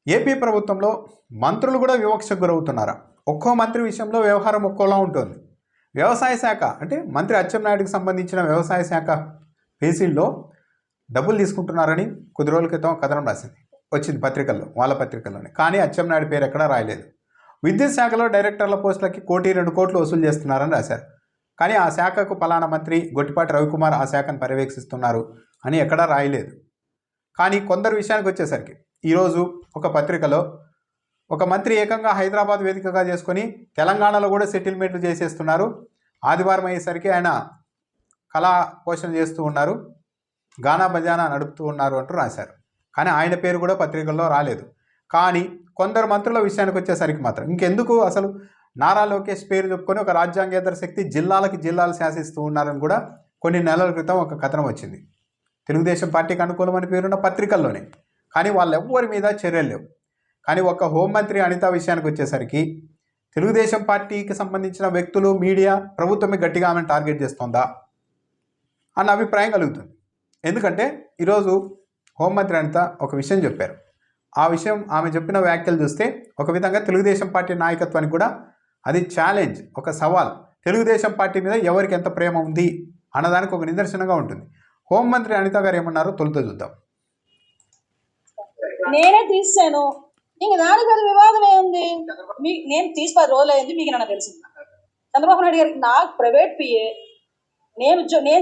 AP ప్రభుత్వంలో మంత్రులు కూడా వివక్షకు గురవుతున్నారా? ఒక్కో మంత్రి విషయంలో వ్యవహారం ఒక్కోలా ఉంటుంది. వ్యవసాయ శాఖ అంటే మంత్రి అచ్చెన్నాయుడికి సంబంధించిన వ్యవసాయ శాఖ పేసీల్లో డబ్బులు తీసుకుంటున్నారని కొద్ది రోజుల క్రితం కథనం వచ్చింది పత్రికల్లో, వాళ్ళ పత్రికల్లోనే. కానీ అచ్చెన్నాయుడు పేరు ఎక్కడా రాయలేదు. విద్యుత్ శాఖలో డైరెక్టర్ల పోస్టులకి 1.2 కోట్లు వసూలు చేస్తున్నారని రాశారు. కానీ ఆ శాఖకు పలానా మంత్రి గొట్టిపాటి రవికుమార్ ఆ శాఖను పర్యవేక్షిస్తున్నారు అని ఎక్కడా రాయలేదు. కానీ కొందరు విషయానికి వచ్చేసరికి ఈరోజు ఒక పత్రికలో ఒక మంత్రి ఏకంగా హైదరాబాద్ వేదికగా చేసుకొని తెలంగాణలో కూడా సెటిల్మెంట్లు చేసేస్తున్నారు, ఆదివారం అయ్యేసరికి ఆయన కళా పోషణ చేస్తూ ఉన్నారు, గానా బజానా నడుపుతూ ఉన్నారు అంటూ రాశారు. కానీ ఆయన పేరు కూడా పత్రికల్లో రాలేదు. కానీ కొందరు మంత్రుల విషయానికి వచ్చేసరికి మాత్రం ఇంకెందుకు అసలు నారా లోకేష్ పేరు చెప్పుకొని ఒక రాజ్యాంగేతర శక్తి జిల్లాలు శాసిస్తూ ఉన్నారని కూడా కొన్ని నెలల క్రితం ఒక కథనం వచ్చింది. తెలుగుదేశం పార్టీకి అనుకూలమని పేరున్న పత్రికల్లోనే. కానీ వాళ్ళెవ్వరి మీద చర్యలు లేవు. కానీ ఒక హోంమంత్రి అనిత విషయానికి వచ్చేసరికి తెలుగుదేశం పార్టీకి సంబంధించిన వ్యక్తులు, మీడియా, ప్రభుత్వమే గట్టిగా ఆమెను టార్గెట్ చేస్తోందా అన్న అభిప్రాయం కలుగుతుంది. ఎందుకంటే ఈరోజు హోంమంత్రి అనిత ఒక విషయం చెప్పారు. ఆ విషయం ఆమె చెప్పిన వ్యాఖ్యలు చూస్తే ఒక విధంగా తెలుగుదేశం పార్టీ నాయకత్వానికి కూడా అది ఛాలెంజ్, ఒక సవాల్. తెలుగుదేశం పార్టీ మీద ఎవరికి ఎంత ప్రేమ ఉంది అన్నదానికి ఒక నిదర్శనంగా ఉంటుంది. హోంమంత్రి అనిత గారు ఏమన్నారో తొలుత చూద్దాం. నేనే తీసాను, ఇంక దానికి అది వివాదం ఏముంది? నేను తీసి 10 రోజులు అయింది, మీకు నాకు తెలిసింది. చంద్రబాబు నాయుడు గారికి నాకు ప్రైవేట్ పిఏ, నేను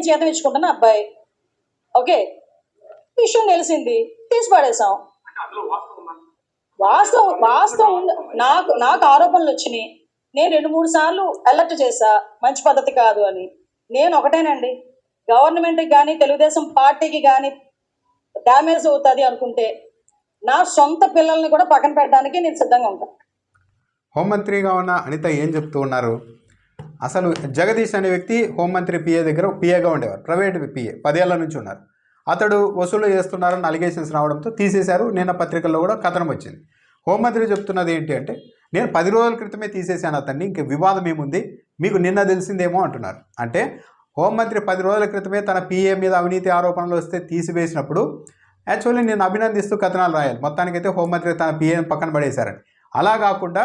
జీతం ఇచ్చుకుంటున్న అబ్బాయి, ఓకే, విషయం తెలిసింది, తీసి పడేసాం. వాస్తవం నాకు ఆరోపణలు వచ్చినాయి. నేను 2-3 సార్లు అలర్ట్ చేశా, మంచి పద్ధతి కాదు అని. నేను ఒకటేనండి, గవర్నమెంట్కి కానీ తెలుగుదేశం పార్టీకి కానీ డ్యామేజ్ అవుతుంది అనుకుంటే నా సొంత పిల్లల్ని కూడా పక్కన పెట్టడానికి నేను సిద్ధంగా ఉంటాను. హోంమంత్రిగా ఉన్న అనిత ఏం చెప్తూ ఉన్నారు? అసలు జగదీష్ అనే వ్యక్తి హోంమంత్రి పిఏ దగ్గర పిఏగా ఉండేవారు, ప్రైవేట్ పిఏ 10 ఏళ్ల నుంచి ఉన్నారు. అతడు వసూలు చేస్తున్నారని అలిగేషన్స్ రావడంతో తీసేశారు. నిన్న పత్రికల్లో కూడా కథనం వచ్చింది. హోంమంత్రి చెప్తున్నది ఏంటి అంటే, నేను 10 రోజుల క్రితమే తీసేశాను అతన్ని, ఇంక వివాదం ఏముంది, మీకు నిన్న తెలిసిందేమో అంటున్నారు. అంటే హోంమంత్రి 10 రోజుల క్రితమే తన పిఏ మీద అవినీతి ఆరోపణలు వస్తే తీసివేసినప్పుడు యాక్చువల్లీ నేను అభినందిస్తూ కథనాలు రాయాలి. మొత్తానికైతే హోంమంత్రి తన పిఏని పక్కన పడేశారని. అలా కాకుండా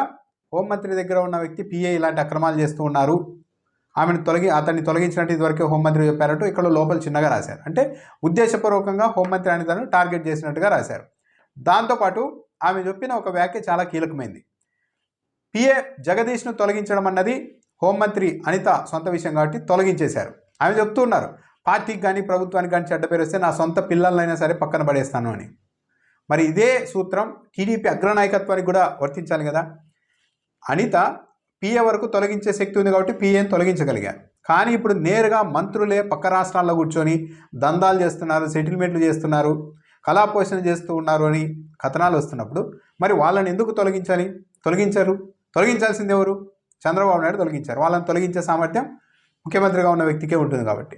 హోంమంత్రి దగ్గర ఉన్న వ్యక్తి పిఏ ఇలాంటి అక్రమాలు చేస్తూ ఉన్నారు, అతన్ని తొలగించినట్టు ఇదివరకే హోంమంత్రి చెప్పారంటూ ఇక్కడ లోపల చిన్నగా రాశారు. అంటే ఉద్దేశపూర్వకంగా హోంమంత్రి అనితను టార్గెట్ చేసినట్టుగా రాశారు. దాంతోపాటు ఆమె చెప్పిన ఒక వ్యాఖ్య చాలా కీలకమైంది. పిఏ జగదీష్ను తొలగించడం అన్నది హోంమంత్రి అనిత సొంత విషయం కాబట్టి తొలగించేశారు. ఆమె చెప్తూ ఉన్నారు, పార్టీకి కానీ ప్రభుత్వానికి కానీ చెడ్డ పేరు వస్తే నా సొంత పిల్లలైనా సరే పక్కన పడేస్తాను అని. మరి ఇదే సూత్రం టీడీపీ అగ్రనాయకత్వానికి కూడా వర్తించాలి కదా. అనిత పిఏ వరకు తొలగించే శక్తి ఉంది కాబట్టి పిఏని తొలగించగలిగారు. కానీ ఇప్పుడు నేరుగా మంత్రులే పక్క రాష్ట్రాల్లో కూర్చొని దందాలు చేస్తున్నారు, సెటిల్మెంట్లు చేస్తున్నారు, కళాపోషణ చేస్తూ ఉన్నారు అని కథనాలు వస్తున్నప్పుడు మరి వాళ్ళని ఎందుకు తొలగించారు? తొలగించాల్సింది ఎవరు? చంద్రబాబు నాయుడు తొలగించారు. వాళ్ళని తొలగించే సామర్థ్యం ముఖ్యమంత్రిగా ఉన్న వ్యక్తికే ఉంటుంది కాబట్టి.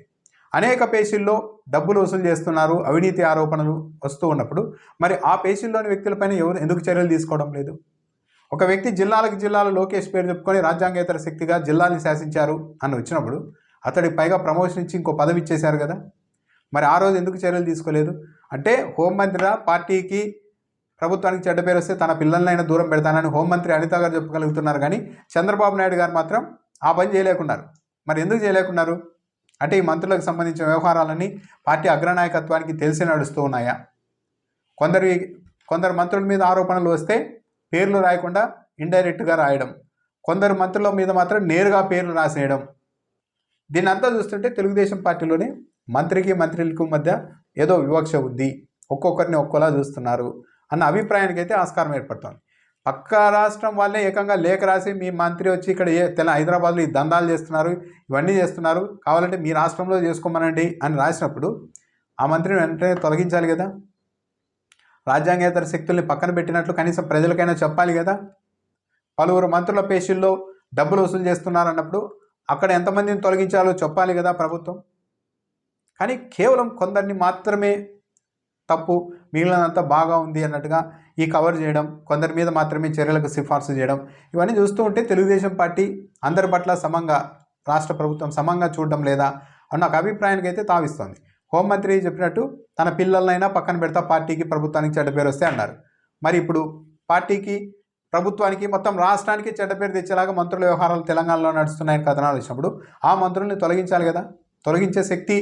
అనేక పేషీల్లో డబ్బులు వసూలు చేస్తున్నారు, అవినీతి ఆరోపణలు వస్తూ ఉన్నప్పుడు మరి ఆ పేషీల్లోని వ్యక్తులపైన ఎందుకు చర్యలు తీసుకోవడం లేదు? ఒక వ్యక్తి జిల్లాలు లోకేష్ పేరు చెప్పుకొని రాజ్యాంగేతర శక్తిగా జిల్లాని శాసించారు అని వచ్చినప్పుడు అతడికి పైగా ప్రమోషన్ ఇచ్చి ఇంకో పదవి ఇచ్చేశారు కదా. మరి ఆ రోజు ఎందుకు చర్యలు తీసుకోలేదు? అంటే హోంమంత్రిగా పార్టీకి ప్రభుత్వానికి చెడ్డ పేరు వస్తే తన పిల్లలనైనా దూరం పెడతానని హోంమంత్రి అనిత గారు చెప్పగలుగుతున్నారు. కానీ చంద్రబాబు నాయుడు గారు మాత్రం ఆ పని చేయలేకున్నారు. మరి ఎందుకు చేయలేకున్నారు? అంటే ఈ మంత్రులకు సంబంధించిన వ్యవహారాలన్నీ పార్టీ అగ్రనాయకత్వానికి తెలిసి నడుస్తూ ఉన్నాయా? కొందరు మంత్రుల మీద ఆరోపణలు వస్తే పేర్లు రాయకుండా ఇండైరెక్ట్గా రాయడం, కొందరు మంత్రుల మీద మాత్రం నేరుగా పేర్లు రాసేయడం. దీన్ని అంతా చూస్తుంటే తెలుగుదేశం పార్టీలోనే మంత్రులకు మధ్య ఏదో వివక్ష ఉంది, ఒక్కొక్కరిని ఒక్కోలా చూస్తున్నారు అన్న అభిప్రాయానికి అయితే ఆస్కారం ఏర్పడుతుంది. పక్క రాష్ట్రం వాళ్ళే ఏకంగా లేఖ రాసి మీ మంత్రి వచ్చి ఇక్కడ హైదరాబాద్లో ఈ దందాలు చేస్తున్నారు, ఇవన్నీ చేస్తున్నారు, కావాలంటే మీ రాష్ట్రంలో చేసుకోమనండి అని రాసినప్పుడు ఆ మంత్రిని వెంటనే తొలగించాలి కదా. రాజ్యాంగేతర శక్తుల్ని పక్కన పెట్టినట్లు కనీసం ప్రజలకైనా చెప్పాలి కదా. పలువురు మంత్రుల పేషీల్లో డబ్బులు వసూలు చేస్తున్నారన్నప్పుడు అక్కడ ఎంతమందిని తొలగించాలో చెప్పాలి కదా ప్రభుత్వం. కానీ కేవలం కొందరిని మాత్రమే తప్పు, మిగిలినంతా బాగా ఉంది అన్నట్టుగా ఈ కవర్ చేయడం, కొందరి మీద మాత్రమే చర్యలకు సిఫార్సు చేయడం, ఇవన్నీ చూస్తూ ఉంటే తెలుగుదేశం పార్టీ అందరి పట్ల సమంగా, రాష్ట్ర ప్రభుత్వం సమంగా చూడడం లేదా అన్న ఒక అభిప్రాయానికి అయితే తావిస్తోంది. హోంమంత్రి చెప్పినట్టు తన పిల్లలనైనా పక్కన పెడతా, పార్టీకి ప్రభుత్వానికి చెడ్డ పేరు వస్తే అన్నారు. మరి ఇప్పుడు పార్టీకి, ప్రభుత్వానికి, మొత్తం రాష్ట్రానికి చెడ్డ పేరు తెచ్చేలాగా మంత్రుల వ్యవహారాలు తెలంగాణలో నడుస్తున్నాయని కథనాలు వచ్చినప్పుడు ఆ మంత్రుల్ని తొలగించాలి కదా. తొలగించే శక్తి,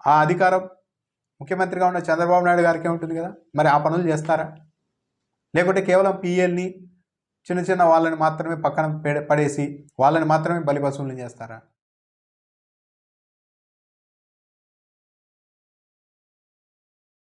ఆ అధికారం ముఖ్యమంత్రిగా ఉన్న చంద్రబాబు నాయుడు గారికి ఉంటుంది కదా. మరి ఆ పనులు చేస్తారా? లేకుంటే కేవలం పిఎల్ని, చిన్న చిన్న వాళ్ళని మాత్రమే పక్కన పడేసి వాళ్ళని మాత్రమే బలిపశువులను చేస్తారా?